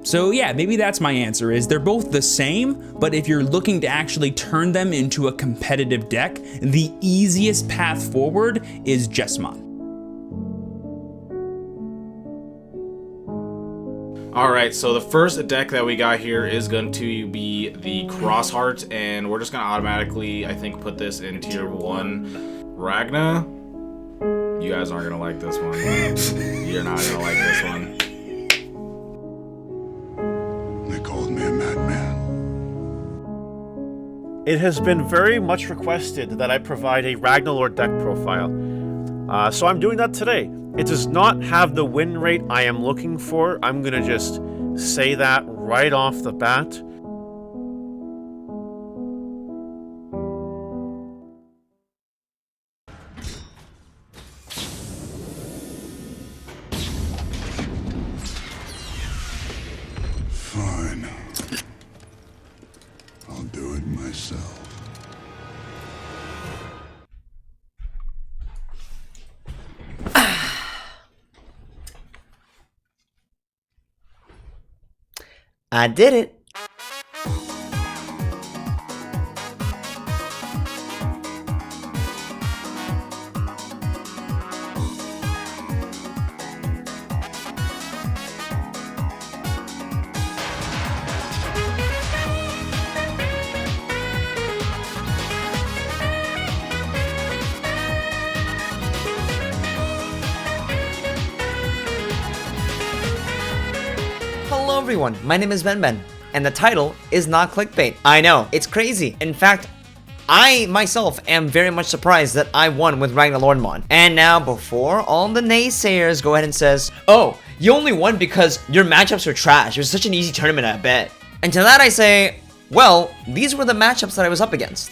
So yeah, maybe that's my answer, is they're both the same, but if you're looking to actually turn them into a competitive deck, the easiest path forward is Jesmon. Alright, so the first deck that we got here is going to be the Xros Heart, and we're just going to automatically, I think, put this in tier 1. Ragna, you guys aren't going to like this one. You're not going to like this one. They called me a madman. It has been very much requested that I provide a Ragnaloard deck profile. So I'm doing that today. It does not have the win rate I am looking for. I'm gonna just say that right off the bat. Fine. I'll do it myself. I did it. Hello everyone, my name is Ben, and the title is not clickbait. I know, it's crazy. In fact, I myself am very much surprised that I won with Ragnaloardmon. And now, before all the naysayers go ahead and says, oh, you only won because your matchups were trash. It was such an easy tournament, I bet. And to that I say, well, these were the matchups that I was up against.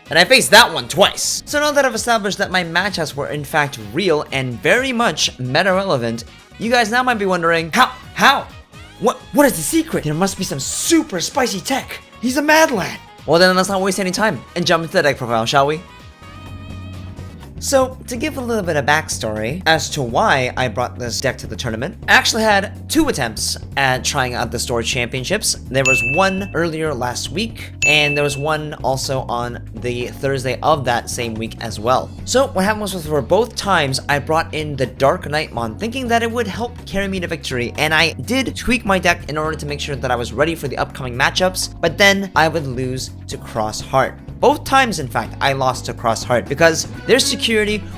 And I faced that one twice. So now that I've established that my matchups were in fact real and very much meta relevant, you guys now might be wondering, how? What is the secret? There must be some super spicy tech. He's a mad lad. Well then, let's not waste any time and jump into the deck profile, shall we? So, to give a little bit of backstory as to why I brought this deck to the tournament, I actually had 2 attempts at trying out the Store Championships. There was one earlier last week, and there was one also on the Thursday of that same week as well. So, what happened was for both times, I brought in the Ragnaloardmon, thinking that it would help carry me to victory, and I did tweak my deck in order to make sure that I was ready for the upcoming matchups, but then I would lose to Xros Heart. Both times, in fact, I lost to Xros Heart because their security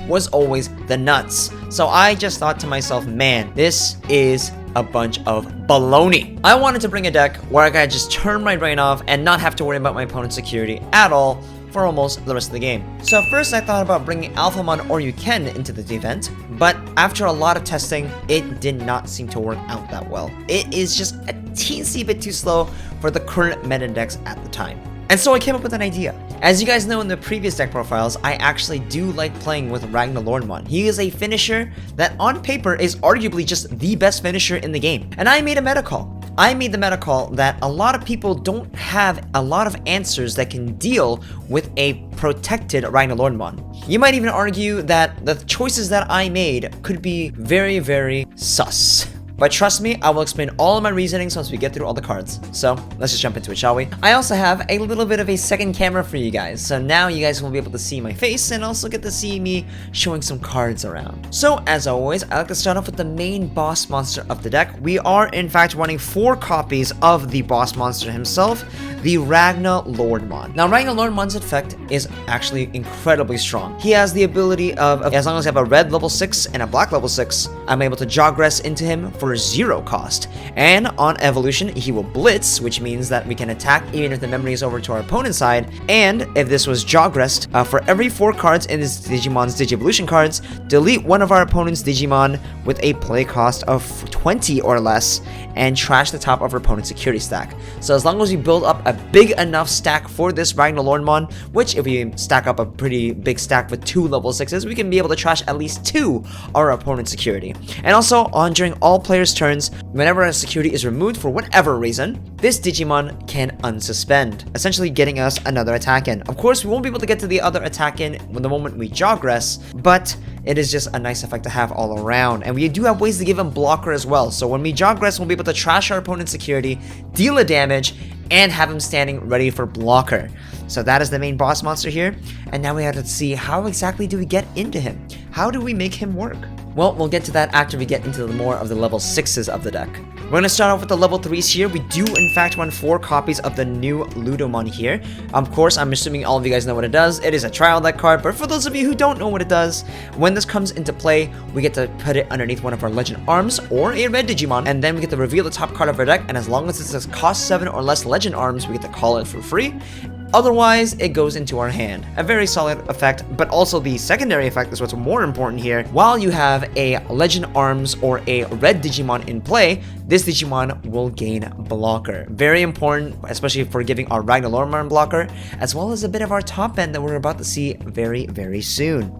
was always the nuts. So I just thought to myself, man, this is a bunch of baloney. I wanted to bring a deck where I could just turn my brain off and not have to worry about my opponent's security at all for almost the rest of the game. So first I thought about bringing Alphamon or Yuken into the event, but after a lot of testing, it did not seem to work out that well. It is just a teensy bit too slow for the current meta decks at the time. And so I came up with an idea. As you guys know in the previous deck profiles, I actually do like playing with Ragnaloardmon. He is a finisher that on paper is arguably just the best finisher in the game. And I made a meta call. I made the meta call that a lot of people don't have a lot of answers that can deal with a protected Ragnaloardmon. You might even argue that the choices that I made could be very, very sus. But trust me, I will explain all of my reasonings once we get through all the cards. So, let's just jump into it, shall we? I also have a little bit of a second camera for you guys. So now you guys will be able to see my face and also get to see me showing some cards around. So, as always, I like to start off with the main boss monster of the deck. We are, in fact, running 4 copies of the boss monster himself, the Ragnaloardmon. Now, Ragnaloardmon's effect is actually incredibly strong. He has the ability of, as long as I have a red level 6 and a black level 6, I'm able to Jogress into him for 0 cost. And on evolution, he will blitz, which means that we can attack even if the memory is over to our opponent's side. And if this was Jogressed, for every 4 cards in this Digimon's Digivolution cards, delete one of our opponent's Digimon with a play cost of 20 or less and trash the top of our opponent's security stack. So as long as we build up a big enough stack for this Ragnaloardmon, which if we stack up a pretty big stack with 2 level 6s, we can be able to trash at least 2 our opponent's security. And also, during all play player's turns, whenever a security is removed for whatever reason, this Digimon can unsuspend, essentially getting us another attack in. Of course, we won't be able to get to the other attack in when the moment we Jogress, but it is just a nice effect to have all around. And we do have ways to give him blocker as well. So when we Jogress, we'll be able to trash our opponent's security, deal a damage, and have him standing ready for blocker. So that is the main boss monster here. And now we have to see how exactly do we get into him? How do we make him work? Well, we'll get to that after we get into more of the level 6s of the deck. We're going to start off with the level 3s here. We do, in fact, run 4 copies of the new Ludomon here. Of course, I'm assuming all of you guys know what it does. It is a trial deck card, but for those of you who don't know what it does, when this comes into play, we get to put it underneath one of our Legend Arms or a red Digimon, and then we get to reveal the top card of our deck, and as long as it says cost 7 or less Legend Arms, we get to call it for free. Otherwise, it goes into our hand. A very solid effect, but also the secondary effect is what's more important here. While you have a Legend Arms or a red Digimon in play, this Digimon will gain blocker. Very important, especially for giving our Ragnaloardmon blocker, as well as a bit of our top end that we're about to see very, very soon.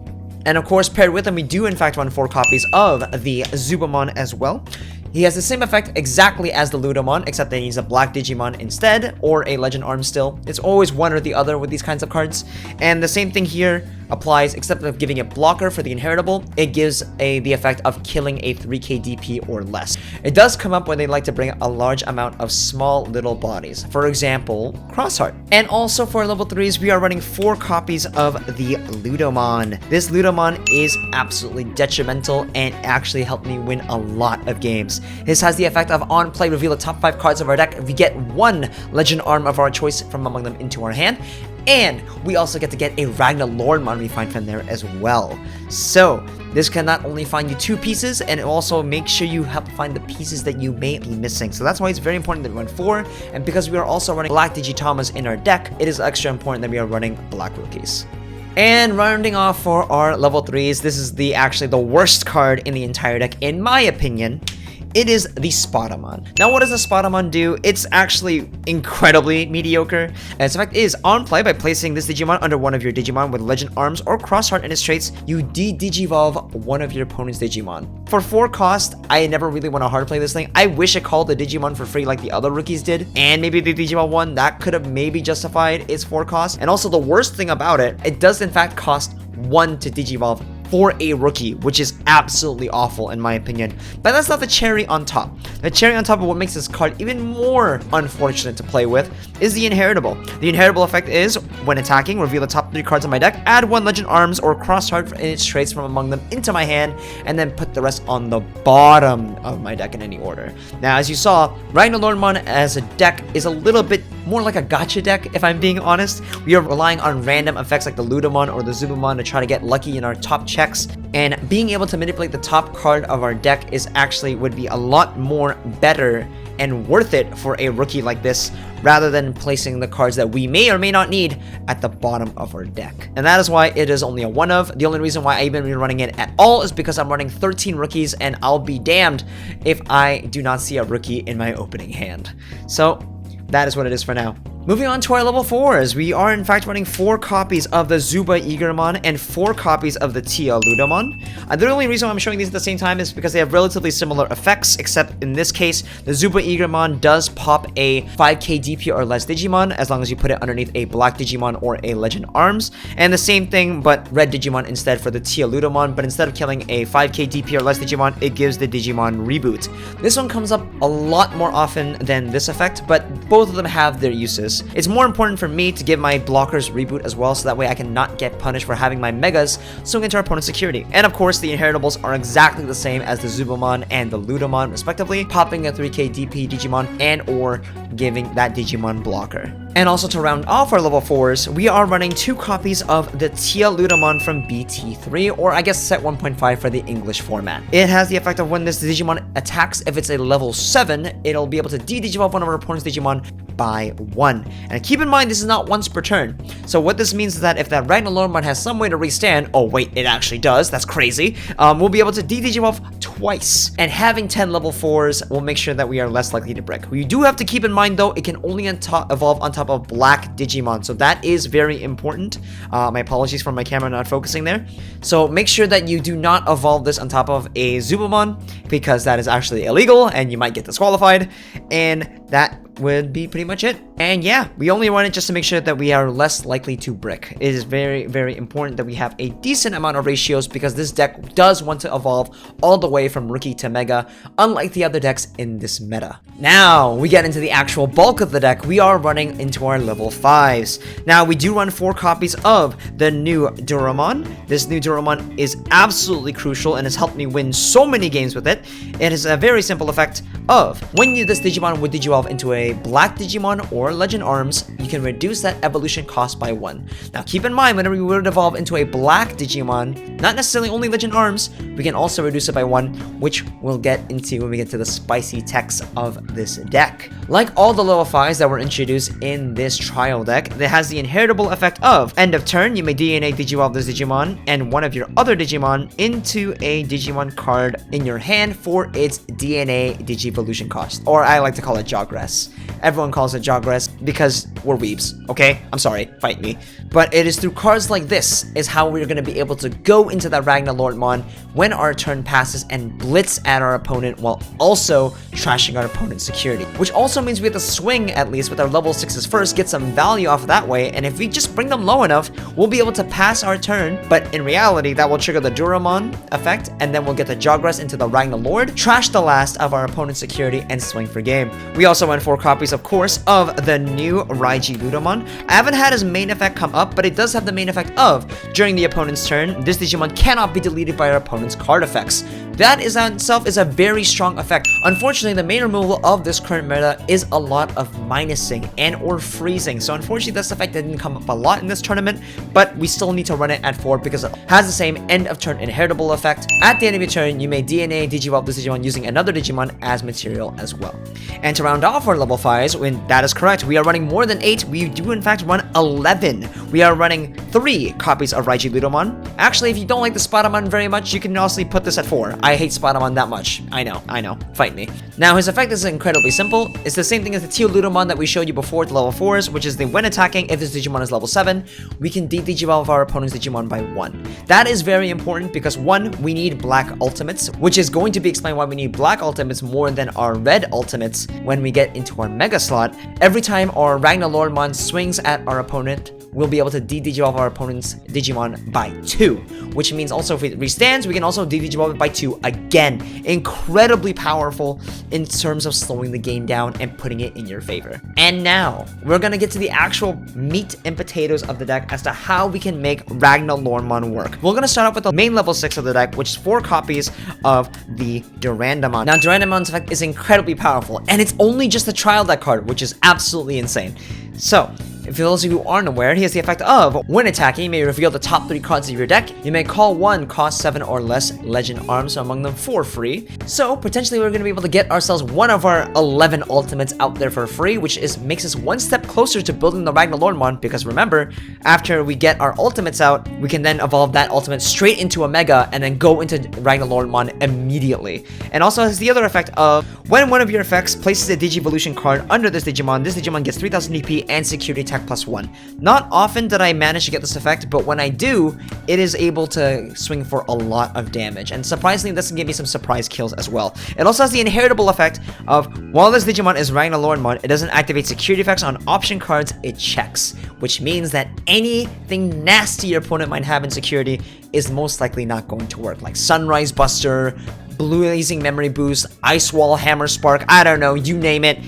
And of course, paired with them, we do in fact run 4 copies of the Zubamon as well. He has the same effect exactly as the Ludomon, except that he's a black Digimon instead, or a Legend Arm still. It's always one or the other with these kinds of cards. And the same thing here applies, except of giving it blocker for the inheritable, it gives the effect of killing a 3k DP or less. It does come up when they like to bring a large amount of small little bodies. For example, Xros Heart. And also for level 3s, we are running 4 copies of the Ludomon. This Ludomon is absolutely detrimental and actually helped me win a lot of games. This has the effect of on play, reveal the top 5 cards of our deck. We get 1 Legend Arm of our choice from among them into our hand. And we also get to get a Ragnaloardmon we find from there as well. So this can not only find you 2 pieces, and it also makes sure you help find the pieces that you may be missing. So that's why it's very important that we run 4. And because we are also running black Digitamers in our deck, it is extra important that we are running black rookies. And rounding off for our level 3s, this is actually the worst card in the entire deck, in my opinion. It is the Spadamon. Now, what does the Spadamon do? It's actually incredibly mediocre. And its effect is, on play, by placing this Digimon under one of your Digimon with Legend Arms or Xros Heart in its traits, you de-Digivolve one of your opponent's Digimon. For 4 cost, I never really want to hard play this thing. I wish it called the Digimon for free like the other rookies did. And maybe the Digimon one, that could have maybe justified its 4 cost. And also, the worst thing about it, it does in fact cost 1 to Digivolve for a rookie, which is absolutely awful in my opinion. But that's not the cherry on top. The cherry on top of what makes this card even more unfortunate to play with is the inheritable. The inheritable effect is, when attacking, reveal the top 3 cards on my deck, add 1 Legend Arms or Xros Heart in its traits from among them into my hand, and then put the rest on the bottom of my deck in any order. Now, as you saw, Ragnaloardmon as a deck is a little bit more like a gotcha deck, if I'm being honest. We are relying on random effects like the Ludomon or the Zubamon to try to get lucky in our top checks, and being able to manipulate the top card of our deck would be a lot more better and worth it for a rookie like this, rather than placing the cards that we may or may not need at the bottom of our deck. And that is why it is only a 1 of. The only reason why I even been running it at all is because I'm running 13 rookies, and I'll be damned if I do not see a rookie in my opening hand. So that is what it is for now. Moving on to our level 4s, we are in fact running 4 copies of the zubaeagermon and 4 copies of the tialudomon. The only reason why I'm showing these at the same time is because they have relatively similar effects, except in this case, the zubaeagermon does pop a 5k DP or less Digimon, as long as you put it underneath a black Digimon or a Legend Arms. And the same thing, but red Digimon instead for the tialudomon, but instead of killing a 5k DP or less Digimon, it gives the Digimon reboot. This one comes up a lot more often than this effect, but both of them have their uses. It's more important for me to give my blockers reboot as well, so that way I can not get punished for having my megas swing into our opponent's security. And of course, the inheritables are exactly the same as the Zubamon and the Ludomon respectively, popping a 3k DP Digimon and or giving that Digimon blocker. And also to round off our level 4s, we are running 2 copies of the tialudomon from BT3, or I guess set 1.5 for the English format. It has the effect of when this Digimon attacks, if it's a level 7, it'll be able to de-Digivolve one of our opponent's Digimon by 1. And keep in mind, this is not once per turn. So what this means is that if that Ragnaloardmon has some way to restand, oh wait, it actually does, that's crazy, we'll be able to de-Digivolve twice. And having 10 level 4s will make sure that we are less likely to break. We do have to keep in mind though, it can only evolve on top of black Digimon, so that is very important. My apologies for my camera not focusing there. So make sure that you do not evolve this on top of a Zubamon, because that is actually illegal and you might get disqualified. And that would be pretty much it. And yeah, we only run it just to make sure that we are less likely to brick. It is very, very important that we have a decent amount of ratios because this deck does want to evolve all the way from rookie to mega, unlike the other decks in this meta. Now, we get into the actual bulk of the deck. We are running into our level 5s. Now, we do run 4 copies of the new Duramon. This new Duramon is absolutely crucial and has helped me win so many games with it. It is a very simple effect of when this Digimon would Digivolve into a Black Digimon or Legend Arms, you can reduce that evolution cost by 1. Now keep in mind, whenever we would evolve into a Black Digimon, not necessarily only Legend Arms, we can also reduce it by 1, which we'll get into when we get to the spicy text of this deck. Like all the level 5s that were introduced in this trial deck, it has the inheritable effect of end of turn, you may DNA Digivolve this Digimon and one of your other Digimon into a Digimon card in your hand for its DNA Digivolution cost, or I like to call it Jogress. Everyone calls it Jogress because we're weebs, okay? I'm sorry, fight me. But it is through cards like this is how we're going to be able to go into that Ragnaloardmon when our turn passes and blitz at our opponent while also trashing our opponent's security. Which also means we have to swing at least with our level 6s first, get some value off that way, and if we just bring them low enough, we'll be able to pass our turn, but in reality, that will trigger the Duramon effect, and then we'll get the Jogress into the Ragnaloard, trash the last of our opponent's security, and swing for game. We also run 4 copies, of course, of the new Raijiludomon. I haven't had his main effect come up, but it does have the main effect of, during the opponent's turn, this Digimon cannot be deleted by our opponent's card effects. That is in itself is a very strong effect. Unfortunately, the main removal of this current meta is a lot of minusing and or freezing. So unfortunately, this effect didn't come up a lot in this tournament, but we still need to run it at 4 because it has the same end of turn inheritable effect. At the end of your turn, you may DNA Digivolve this Digimon using another Digimon as material as well. And to round off our level 5s, when that is correct, we are running more than 8. We do in fact run 11. We are running 3 copies of Raijiludomon. Actually, if you don't like the Spadamon very much, you can also put this at 4. I hate Spadamon that much. I know. Fight me. Now, his effect is incredibly simple. It's the same thing as the tialudomon that we showed you before at level 4s, which is that when attacking, if this Digimon is level 7, we can de-Digivolve our opponent's Digimon by 1. That is very important because 1, we need black ultimates, which is going to be explained why we need black ultimates more than our red ultimates when we get into our mega slot. Every time our Ragnaloardmon swings at our opponent, we'll be able to de-Digivolve our opponent's Digimon by 2, which means also if it restands, we can also de-Digivolve it by 2 again. Incredibly powerful in terms of slowing the game down and putting it in your favor. And now, we're gonna get to the actual meat and potatoes of the deck as to how we can make Ragnaloardmon work. We're gonna start off with the main level 6 of the deck, which is 4 copies of the Durandamon. Now, Durandamon's effect is incredibly powerful, and it's only just a trial deck card, which is absolutely insane. So, for those of you who aren't aware, he has the effect of, when attacking, you may reveal the top 3 cards of your deck. You may call 1 cost 7 or less Legend Arms, so among them 4 free. So, potentially we're going to be able to get ourselves one of our 11 ultimates out there for free, which makes us one step closer to building the Ragnaloardmon, because remember, after we get our ultimates out, we can then evolve that ultimate straight into a Mega, and then go into Ragnaloardmon immediately. And also has the other effect of, when one of your effects places a Digivolution card under this Digimon gets 3000 DP and security attack +1. Not often did I manage to get this effect, but when I do, it is able to swing for a lot of damage. And surprisingly, this can give me some surprise kills as well. It also has the inheritable effect of, while this Digimon is Ragnaloardmon, it doesn't activate security effects on option cards it checks, which means that anything nasty your opponent might have in security is most likely not going to work, like Sunrise Buster, Blazing Memory Boost, Ice Wall, Hammer Spark, I don't know, you name it,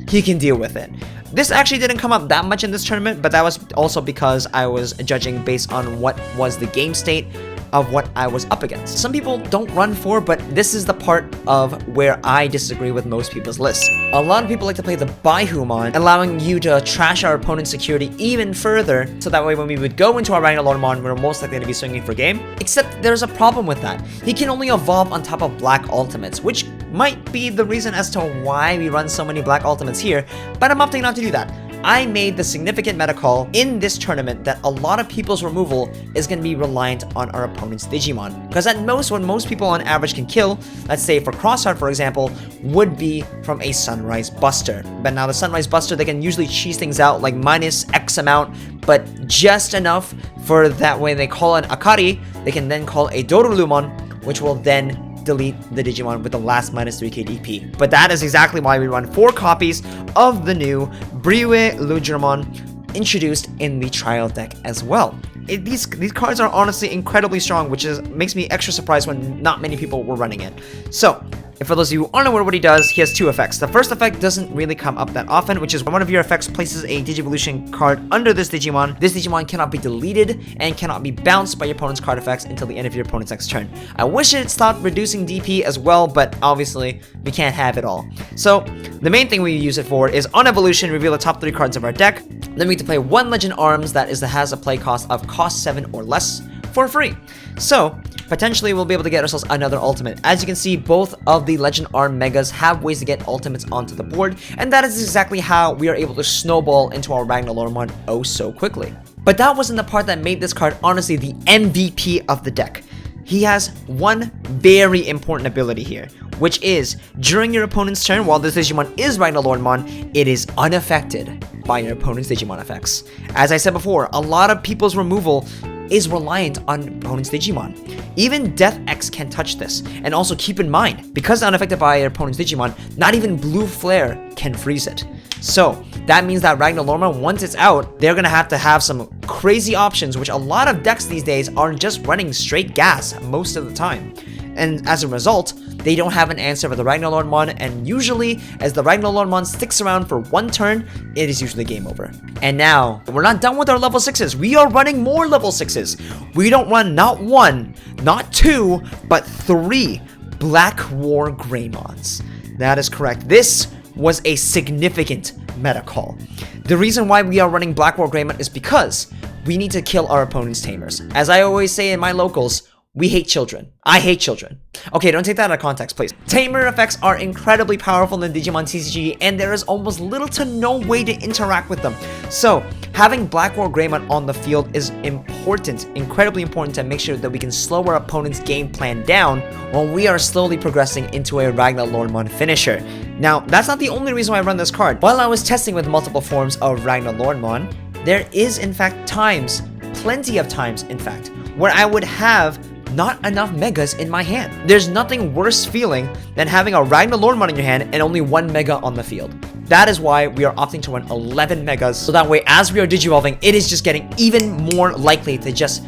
he can deal with it. This actually didn't come up that much in this tournament, but that was also because I was judging based on what was the game state of what I was up against. Some people don't run 4, but this is the part of where I disagree with most people's lists. A lot of people like to play the Bryweludramon, allowing you to trash our opponent's security even further, so that way when we would go into our Ragnaloardmon, we're most likely to be swinging for game. Except there's a problem with that. He can only evolve on top of black ultimates, which might be the reason as to why we run so many black ultimates here, but I'm opting not to do that. I made the significant meta call in this tournament that a lot of people's removal is going to be reliant on our opponent's Digimon. Because at most, what most people on average can kill, let's say for Xros Heart for example, would be from a Sunrise Buster. But now the Sunrise Buster, they can usually cheese things out like minus X amount, but just enough for that way they call an Akari, they can then call a Dorulumon, which will then delete the Digimon with the last minus 3k DP. But that is exactly why we run 4 copies of the new bryweludramon introduced in the trial deck as well. These cards are honestly incredibly strong, which makes me extra surprised when not many people were running it. So, for those of you who aren't aware what he does, he has 2 effects. The first effect doesn't really come up that often, which is when one of your effects places a Digivolution card under this Digimon. This Digimon cannot be deleted and cannot be bounced by your opponent's card effects until the end of your opponent's next turn. I wish it stopped reducing DP as well, but obviously we can't have it all. So the main thing we use it for is on evolution, reveal the top 3 cards of our deck. Then we get to play 1 Legend Arms that has a play cost of cost 7 or less for free. So potentially we'll be able to get ourselves another ultimate. As you can see, both of the Legend Arm Megas have ways to get ultimates onto the board, and that is exactly how we are able to snowball into our Ragnaloardmon oh so quickly. But that wasn't the part that made this card honestly the MVP of the deck. He has one very important ability here, which is during your opponent's turn, while this Digimon is Ragnaloardmon, it is unaffected by your opponent's Digimon effects. As I said before, a lot of people's removal is reliant on opponent's Digimon. Even DeathX can touch this. And also keep in mind, because unaffected by your opponent's Digimon, not even Blue Flare can freeze it. So that means that Ragnaloardmon, once it's out, they're gonna have to have some crazy options, which a lot of decks these days are just running straight gas most of the time. And as a result, they don't have an answer for the Ragnaloardmon, and usually, as the Ragnaloardmon sticks around for 1 turn, it is usually game over. And now, we're not done with our level 6s, we are running more level 6s. We don't run not 1, not 2, but 3 Blackwargreymons. That is correct. This was a significant meta call. The reason why we are running Blackwargreymon is because we need to kill our opponent's Tamers. As I always say in my locals, we hate children. I hate children. Okay, don't take that out of context, please. Tamer effects are incredibly powerful in Digimon TCG, and there is almost little to no way to interact with them. So, having Blackwargreymon on the field is important, incredibly important, to make sure that we can slow our opponent's game plan down while we are slowly progressing into a Ragnaloardmon finisher. Now, that's not the only reason why I run this card. While I was testing with multiple forms of Ragnaloardmon, there is in fact times, plenty of times in fact, where I would have not enough Megas in my hand. There's nothing worse feeling than having a Ragnaloardmon in your hand and only 1 Mega on the field. That is why we are opting to run 11 Megas, so that way as we are Digivolving, it is just getting even more likely to just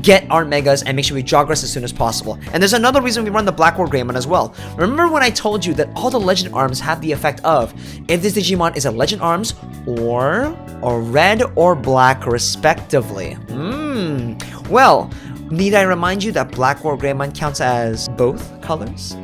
get our Megas and make sure we joggress as soon as possible. And there's another reason we run the Blackwargreymon as well. Remember when I told you that all the Legend Arms have the effect of, if this Digimon is a Legend Arms or a red or black respectively. Well, need I remind you that Blackwargreymon counts as both colors?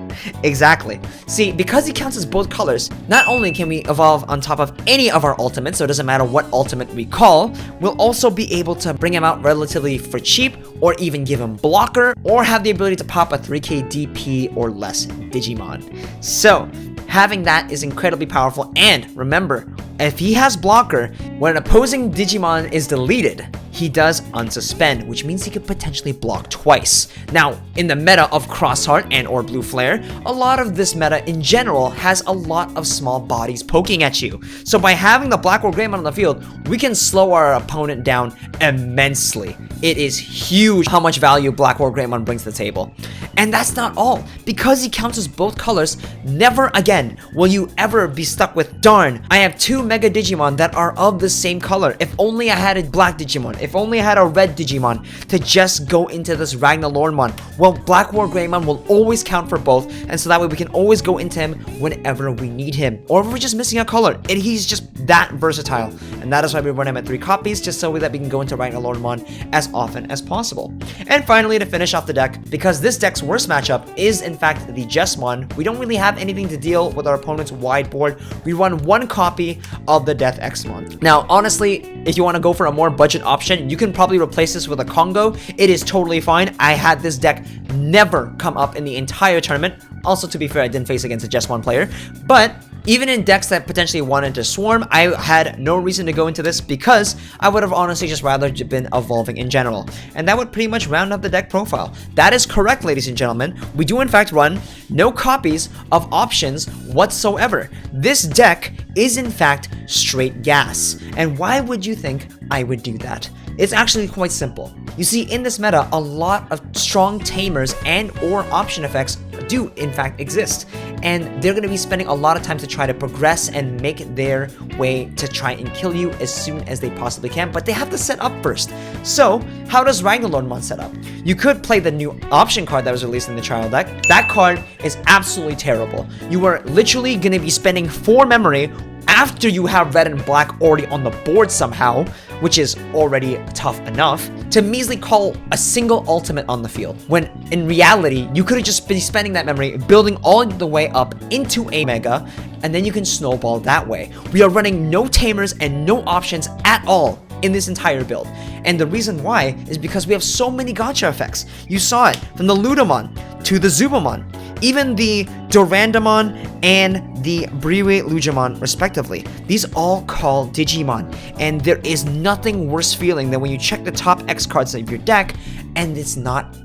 Exactly. See, because he counts as both colors, not only can we evolve on top of any of our ultimates, so it doesn't matter what ultimate we call, we'll also be able to bring him out relatively for cheap, or even give him blocker, or have the ability to pop a 3k DP or less Digimon. So, having that is incredibly powerful, and remember, if he has blocker, when an opposing Digimon is deleted, he does unsuspend, which means he could potentially block twice. Now, in the meta of Xros Heart and or Blue Flare, a lot of this meta in general has a lot of small bodies poking at you. So by having the Blackwargreymon on the field, we can slow our opponent down immensely. It is huge how much value Blackwargreymon brings to the table. And that's not all. Because he counts as both colors, never again will you ever be stuck with, darn, I have 2 Mega Digimon that are of the same color. If only I had a black Digimon, if only I had a red Digimon to just go into this Ragnaloardmon. Well, Blackwargreymon will always count for both, and so that way we can always go into him whenever we need him. Or if we're just missing a color, and he's just that versatile. And that is why we run him at 3 copies, just so that we can go into Ragnaloardmon as often as possible. And finally, to finish off the deck, because this deck's worst matchup is in fact the Jesmon, we don't really have anything to deal with our opponent's wide board. We run 1 copy of the deathXmon. Now, honestly, if you want to go for a more budget option, you can probably replace this with a Congo. It is totally fine. I had this deck never come up in the entire tournament. Also, to be fair, I didn't face against a Jesmon player, but even in decks that potentially wanted to swarm, I had no reason to go into this because I would have honestly just rather been evolving in general. And that would pretty much round up the deck profile. That is correct, ladies and gentlemen. We do in fact run no copies of options whatsoever. This deck is in fact straight gas. And why would you think I would do that? It's actually quite simple. You see, in this meta, a lot of strong tamers and or option effects do in fact exist, and they're going to be spending a lot of time to try to progress and make their way to try and kill you as soon as they possibly can, but they have to set up first. So how does Ragnaloardmon set up? You could play the new option card that was released in the trial deck. That card is absolutely terrible. You are literally going to be spending 4 memory after you have red and black already on the board somehow, which is already tough enough, to measly call a single ultimate on the field, when in reality, you could have just been spending that memory, building all the way up into a mega, and then you can snowball that way. We are running no tamers and no options at all in this entire build. And the reason why is because we have so many gotcha effects. You saw it from the Ludomon to the Zubamon, even the Durandamon and the bryweludramon respectively. These all call Digimon, and there is nothing worse feeling than when you check the top X cards of your deck and it's not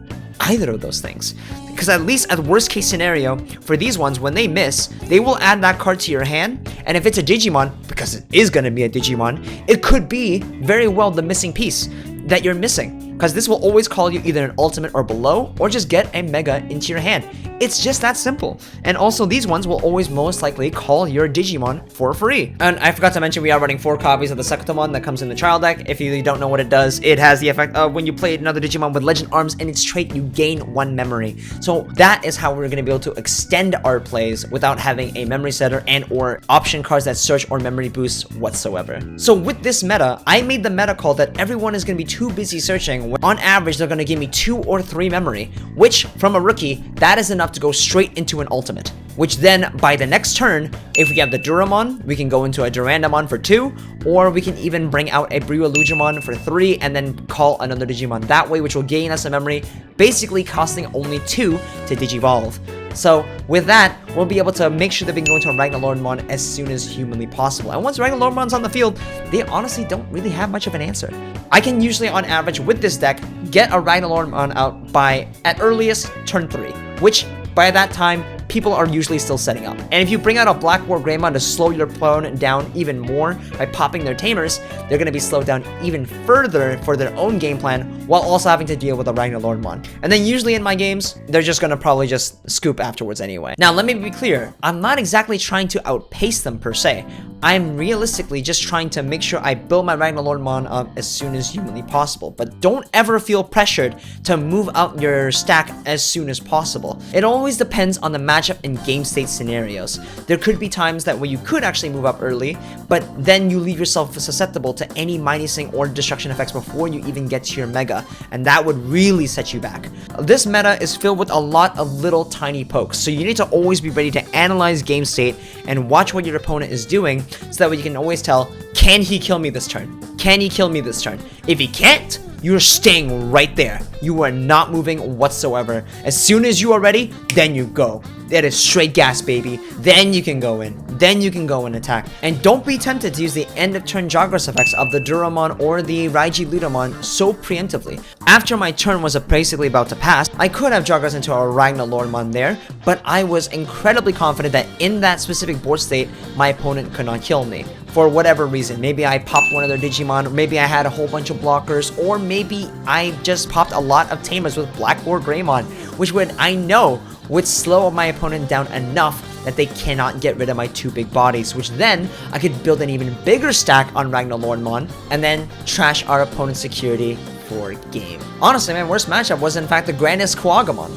either of those things. Because at least at worst case scenario, for these ones, when they miss, they will add that card to your hand, and if it's a Digimon, because it is going to be a Digimon, it could be very well the missing piece that you're missing, because this will always call you either an ultimate or below, or just get a mega into your hand. It's just that simple. And also these ones will always most likely call your Digimon for free. And I forgot to mention, we are running 4 copies of the Sakutomon that comes in the trial deck. If you don't know what it does, it has the effect of when you play another Digimon with legend arms and its trait, you gain 1 memory. So that is how we're going to be able to extend our plays without having a memory setter and or option cards that search or memory boosts whatsoever. So with this meta, I made the meta call that everyone is going to be too busy searching. When on average, they're going to give me 2 or 3 memory, which from a rookie, that is enough to go straight into an ultimate. Which then, by the next turn, if we have the Duramon, we can go into a durandamon for 2, or we can even bring out a bryweludramon for 3, and then call another Digimon that way, which will gain us a memory, basically costing only 2 to Digivolve. So with that, we'll be able to make sure that we can go into a Ragnaloardmon as soon as humanly possible. And once Ragnaloardmon's on the field, they honestly don't really have much of an answer. I can usually, on average, with this deck, get a Ragnaloardmon out by, at earliest, turn 3, which, by that time, people are usually still setting up. And if you bring out a Blackwargreymon to slow your opponent down even more by popping their Tamers, they're going to be slowed down even further for their own game plan, while also having to deal with a Ragnaloardmon. And then usually in my games, they're just going to probably just scoop afterwards anyway. Now, let me be clear. I'm not exactly trying to outpace them per se. I'm realistically just trying to make sure I build my Ragnaloardmon up as soon as humanly possible. But don't ever feel pressured to move out your stack as soon as possible. It always depends on the matchup and game state scenarios. There could be times that where you could actually move up early, but then you leave yourself susceptible to any minusing or destruction effects before you even get to your mega, and that would really set you back. This meta is filled with a lot of little tiny pokes, so you need to always be ready to analyze game state and watch what your opponent is doing, so that way you can always tell, can he kill me this turn? Can he kill me this turn? If he can't, you're staying right there. You are not moving whatsoever. As soon as you are ready, then you go. That is straight gas, baby. Then you can go in. Then you can go and attack. And don't be tempted to use the end of turn Jogras effects of the Duramon or the Raijiludomon so preemptively. After my turn was basically about to pass, I could have Jogras into a Ragnaloardmon there, but I was incredibly confident that in that specific board state, my opponent could not kill me. For whatever reason. Maybe I popped one of their Digimon, or maybe I had a whole bunch of blockers, or maybe I just popped a lot of Tamers with Blackwargreymon, which I know would slow my opponent down enough that they cannot get rid of my 2 big bodies, which then I could build an even bigger stack on Ragnaloardmon and then trash our opponent's security for game. Honestly, my worst matchup was in fact the Grandis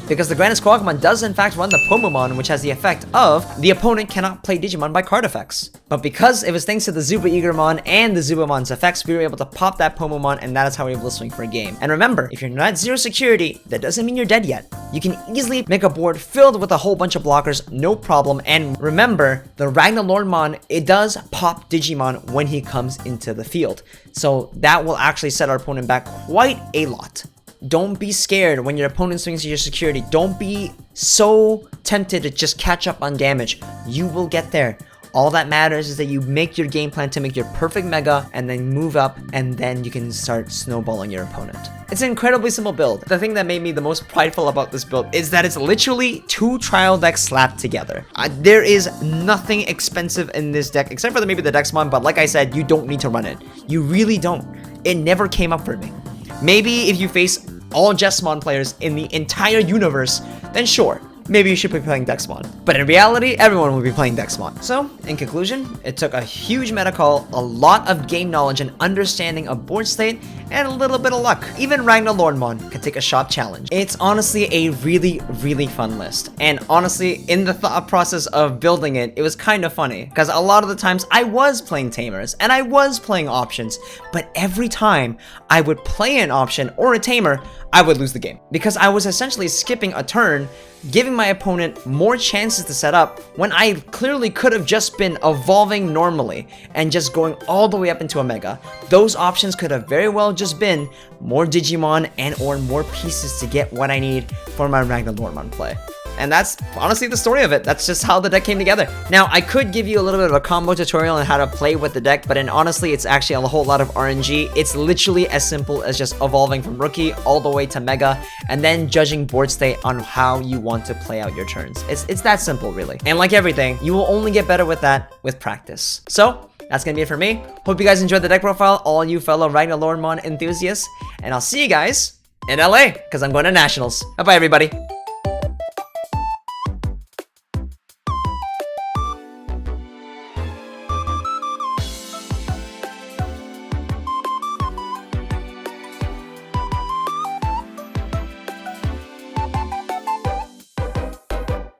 because the Grandis does in fact run the Pomomon, which has the effect of the opponent cannot play Digimon by card effects. But because it was thanks to the zubaeagermon and the zubamon's effects, we were able to pop that Pomomon, and that is how we were able to swing for a game. And remember, if you're not at 0 security, that doesn't mean you're dead yet. You can easily make a board filled with a whole bunch of blockers, no problem. And remember, the Ragnaloardmon, it does pop Digimon when he comes into the field. So that will actually set our opponent back quite a lot. Don't be scared when your opponent swings to your security. Don't be so tempted to just catch up on damage. You will get there. All that matters is that you make your game plan to make your perfect mega and then move up, and then you can start snowballing your opponent. It's an incredibly simple build. The thing that made me the most prideful about this build is that it's literally 2 trial decks slapped together. There is nothing expensive in this deck except for maybe the deathXmon, but like I said, you don't need to run it. You really don't. It never came up for me. Maybe if you face all Jesmon players in the entire universe, then sure, maybe you should be playing Dexmon. But in reality, everyone will be playing Dexmon. So, in conclusion, it took a huge meta call, a lot of game knowledge and understanding of board state, and a little bit of luck. Even Ragnaloardmon could take a shot challenge. It's honestly a really, really fun list. And honestly, in the thought process of building it, it was kind of funny. Because a lot of the times I was playing Tamers, and I was playing options, but every time I would play an option or a Tamer, I would lose the game. Because I was essentially skipping a turn, giving my opponent more chances to set up when I clearly could have just been evolving normally and just going all the way up into a mega. Those options could have very well just been more Digimon and or more pieces to get what I need for my Ragnaloardmon play. And that's honestly the story of it. That's just how the deck came together. Now, I could give you a little bit of a combo tutorial on how to play with the deck, but honestly, it's actually a whole lot of RNG. It's literally as simple as just evolving from Rookie all the way to Mega, and then judging board state on how you want to play out your turns. It's that simple, really. And like everything, you will only get better with that with practice. So, that's gonna be it for me. Hope you guys enjoyed the deck profile, all you fellow Ragnaloardmon enthusiasts, and I'll see you guys in LA, because I'm going to Nationals. Bye-bye, everybody.